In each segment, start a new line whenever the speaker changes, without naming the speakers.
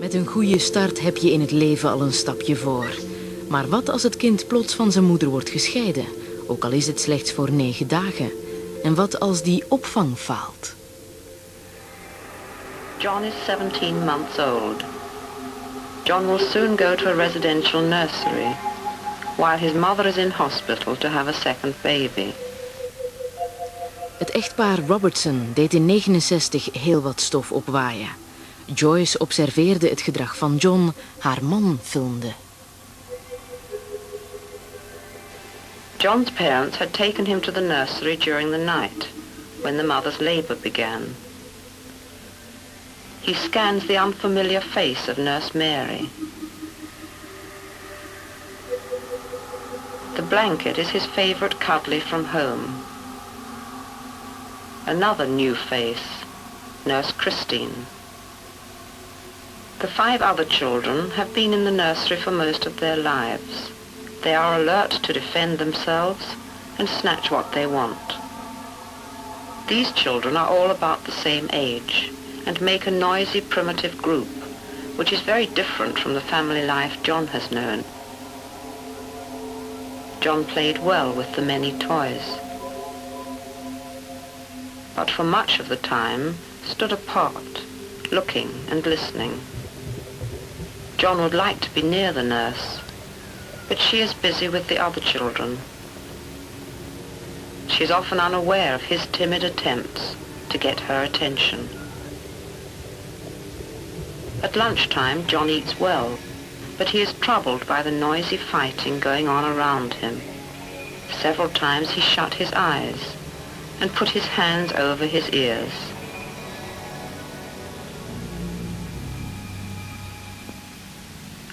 Met een goede start heb je in het leven al een stapje voor. Maar wat als het kind plots van zijn moeder wordt gescheiden? Ook al is het slechts voor 9 dagen. En wat als die opvang faalt?
John is 17 months old. John will soon go to a residential nursery, while his mother is in hospital to have a second baby.
Het echtpaar Robertson deed in 1969 heel wat stof opwaaien. Joyce observeerde het gedrag van John, haar man filmde.
John's parents had taken him to the nursery during the night, when the mother's labor began. He scans the unfamiliar face of Nurse Mary. The blanket is his favorite cuddly from home. Another new face, Nurse Christine. The 5 other children have been in the nursery for most of their lives. They are alert to defend themselves and snatch what they want. These children are all about the same age and make a noisy, primitive group, which is very different from the family life John has known. John played well with the many toys, but for much of the time stood apart, looking and listening. John would like to be near the nurse, but she is busy with the other children. She is often unaware of his timid attempts to get her attention. At lunchtime, John eats well, but he is troubled by the noisy fighting going on around him. Several times he shut his eyes and put his hands over his ears.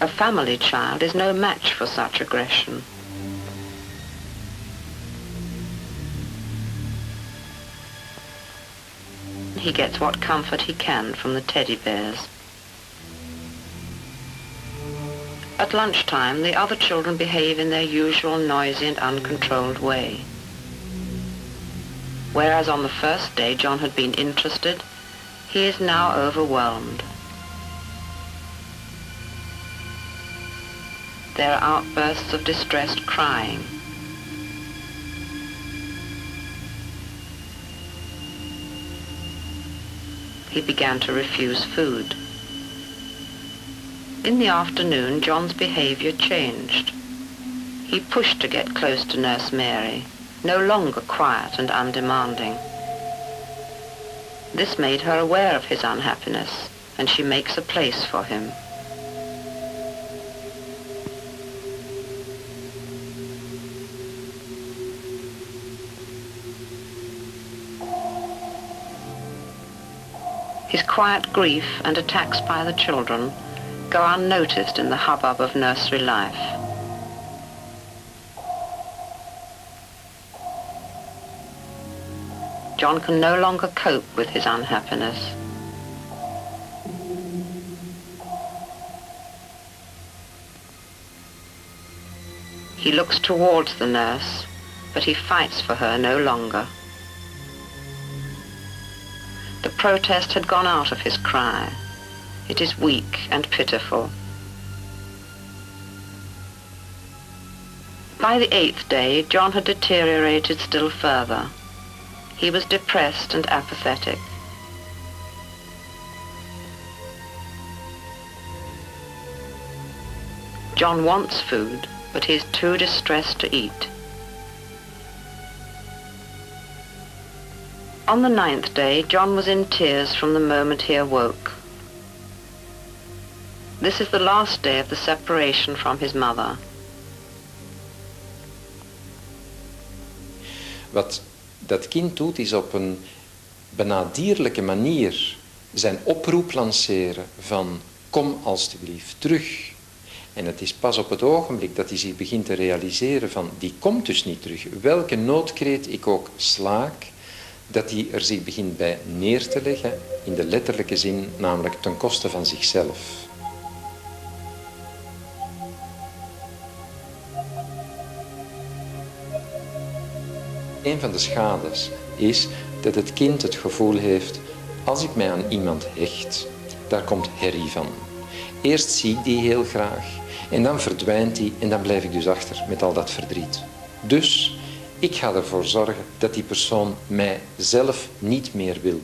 A family child is no match for such aggression. He gets what comfort he can from the teddy bears. At lunchtime, the other children behave in their usual noisy and uncontrolled way. Whereas on the first day John had been interested, he is now overwhelmed. There are outbursts of distressed crying. He began to refuse food. In the afternoon, John's behavior changed. He pushed to get close to Nurse Mary, no longer quiet and undemanding. This made her aware of his unhappiness, and she makes a place for him. His quiet grief and attacks by the children go unnoticed in the hubbub of nursery life. John can no longer cope with his unhappiness. He looks towards the nurse, but he fights for her no longer. The protest had gone out of his cry. It is weak and pitiful. By the 8th day, John had deteriorated still further. He was depressed and apathetic. John wants food, but he is too distressed to eat. On the 9th day, John was in tears from the moment he awoke. This is the last day of the separation from his mother.
Wat dat kind doet, is op een bijna dierlijke manier zijn oproep lanceren van kom alstublieft terug. En het is pas op het ogenblik dat hij zich begint te realiseren van die komt dus niet terug. Welke noodkreet ik ook slaak, dat hij er zich begint bij neer te leggen, in de letterlijke zin, namelijk ten koste van zichzelf. Een van de schades is dat het kind het gevoel heeft, als ik mij aan iemand hecht, daar komt herrie van. Eerst zie ik die heel graag en dan verdwijnt die en dan blijf ik dus achter met al dat verdriet. Dus ik ga ervoor zorgen dat die persoon mij zelf niet meer wil.